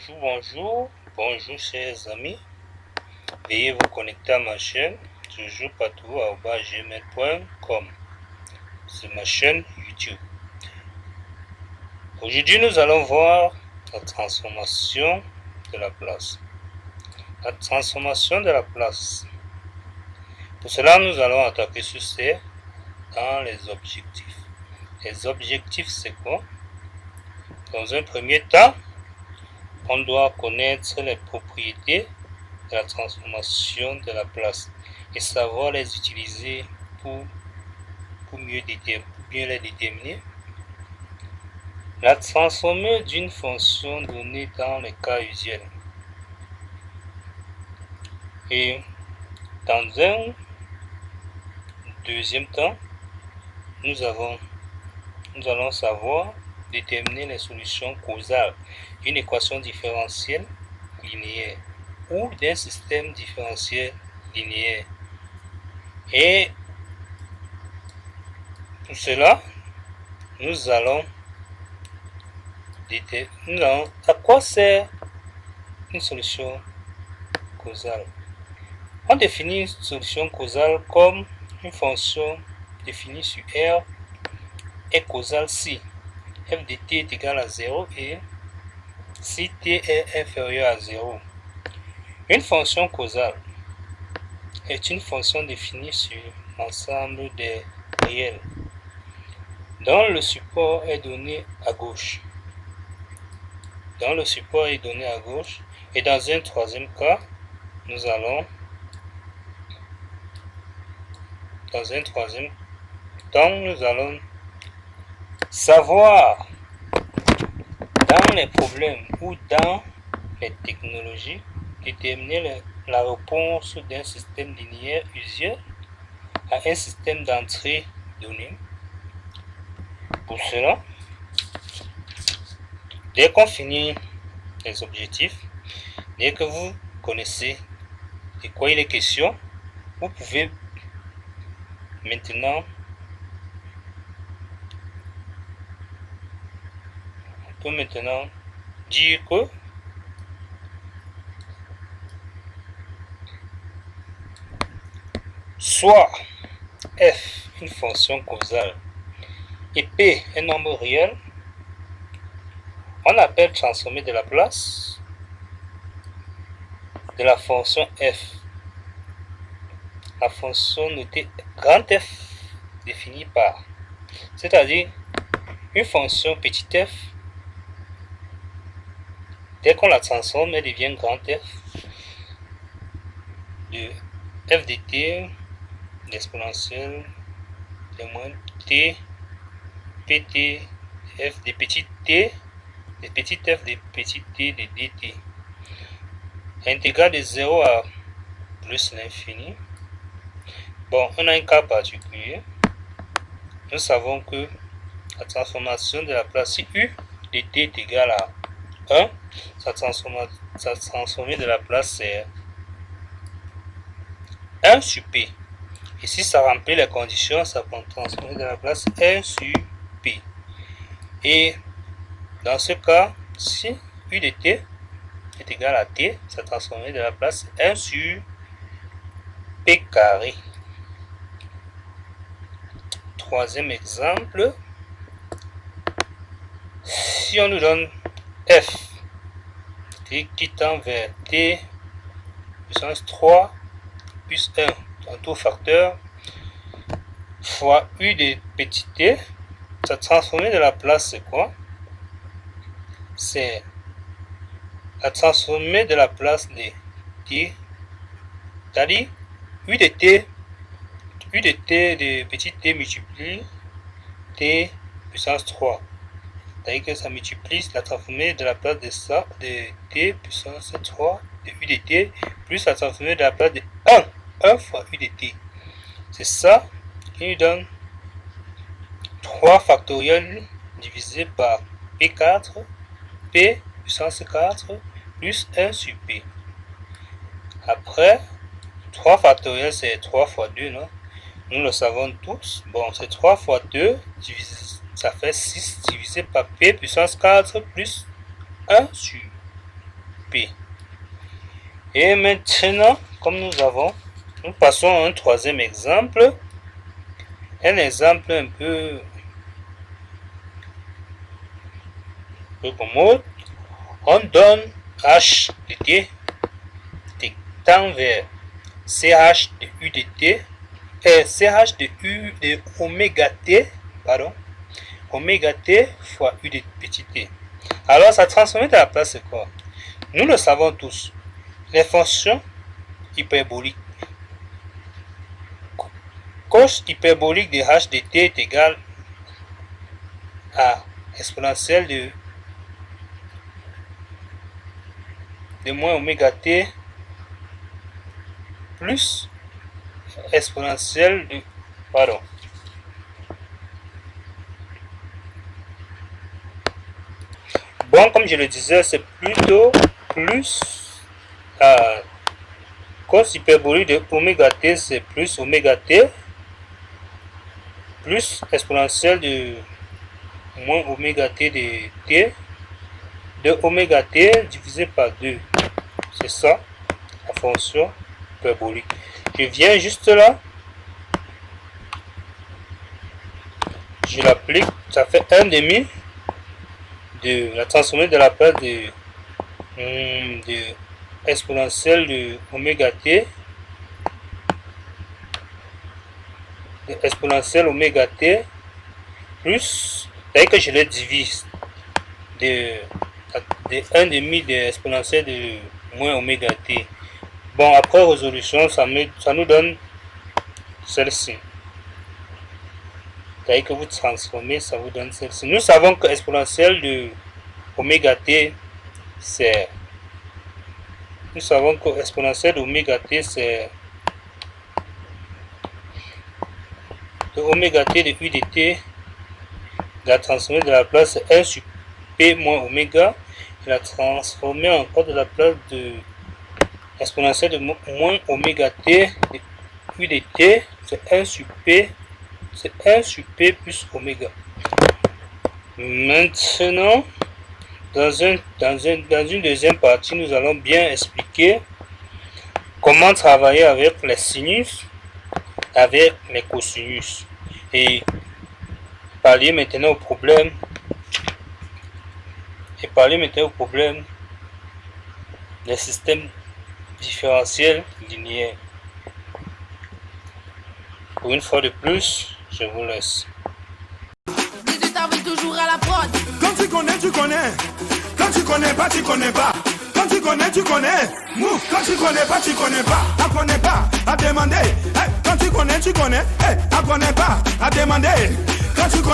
Bonjour chers amis. Veuillez vous connecter à ma chaîne toujours partout gmail.com. C'est ma chaîne YouTube. Aujourd'hui, nous allons voir la transformation de la place. La transformation de la place. Pour cela, nous allons attaquer sur ces dans les objectifs. Les objectifs, c'est quoi? Dans un premier temps, on doit connaître les propriétés de la transformation de la place et savoir les utiliser pour mieux les déterminer. La transformer d'une fonction donnée dans les cas usuels. Et dans un deuxième temps, nous allons savoir déterminer les solutions causales d'une équation différentielle linéaire ou d'un système différentiel linéaire. Et pour cela, nous allons à quoi sert une solution causale. On définit une solution causale comme une fonction définie sur R est causale si f de t est égal à 0 et si t est inférieur à 0. Une fonction causale est une fonction définie sur l'ensemble des réels dont le support est donné à gauche. Et dans un troisième cas, nous allons savoir dans les problèmes ou dans les technologies déterminer la réponse d'un système linéaire usuel à un système d'entrée donné. Pour cela, dès qu'on finit les objectifs, dès que vous connaissez de quoi il est question, vous pouvez maintenant dire que soit f une fonction causale et p un nombre réel, on appelle transformer de la place de la fonction f, la fonction notée grand F définie par, c'est-à-dire une fonction petit f, dès qu'on la transforme, elle devient grand F de f de t l'exponentielle de moins t pt f de petit t de petit f de petit t de dt. Intégrale de 0 à plus l'infini. Bon, on a un cas particulier. Nous savons que la transformation de la place, si u de t est égal à 1, sa transformée de la place c'est 1 sur p. Et si ça remplit les conditions, ça peut transformer de la place 1 sur p. Et dans ce cas, si u de t est égal à t, ça transformée de la place 1 sur p carré. Troisième exemple, si on nous donne f qui tend vers t puissance 3 plus 1 tantôt facteur fois u de petit t, sa transformée de la place c'est quoi? C'est la transformée de la place de t, c'est-à-dire u de t de petit t multiplie t puissance 3. C'est-à-dire que ça multiplie la transformée de la place de ça, de t puissance 3 de u de t, plus la transformée de la place de 1 fois u de t. C'est ça qui nous donne 3 factoriel divisé par p4, p puissance 4, plus 1 sur p. Après, 3 factoriel c'est 3 fois 2, non? Nous le savons tous. Bon, c'est 3 fois 2, ça fait 6 divisé par p puissance 4 plus 1 sur P. Et maintenant, comme nous passons à un troisième exemple. Un exemple un peu commode. On donne H de T tend vers CH de U de T et CH de U de oméga T, pardon, oméga T fois U de petit t. Alors, ça transforme de la place, c'est quoi? Nous le savons tous. Les fonctions hyperboliques. Cos hyperbolique de H de T est égal à exponentielle de moins oméga T plus exponentielle de, pardon, bon, comme je le disais, c'est plutôt plus cos hyperbolique de oméga T, c'est plus oméga T plus exponentielle de moins oméga T de T de oméga T divisé par 2. C'est ça, la fonction hyperbolique. Je viens juste là, je l'applique, ça fait 1 demi de la transformée de la place de exponentielle de oméga T, de exponentielle oméga T plus, c'est que je le divise de 1 demi de exponentielle de moins oméga T. Bon, après résolution, ça nous donne celle-ci. C'est-à-dire que vous transformez, ça vous donne celle-ci. Nous savons que exponentielle de oméga T, c'est... Nous savons que exponentielle de oméga T, c'est... de oméga T de U de T, la transformée de la place, c'est 1 sur P moins oméga. Et la transformée encore de la place de exponentielle de moins oméga T de U de T, c'est 1 sur P. C'est 1 sur P plus oméga. Maintenant, dans une deuxième partie, nous allons bien expliquer comment travailler avec les sinus, avec les cosinus. Et parler maintenant au problème. Des systèmes différentiels linéaires. Pour une fois de plus, je vous laisse. Toujours à la prod. Quand tu connais, tu connais. Quand tu connais pas, tu connais pas. Quand tu connais, tu connais. Move. Quand tu connais pas, tu connais pas. Apprenez pas à demander. Hey. Quand tu connais, tu connais. Hey. Apprenez pas à demander. Quand tu connais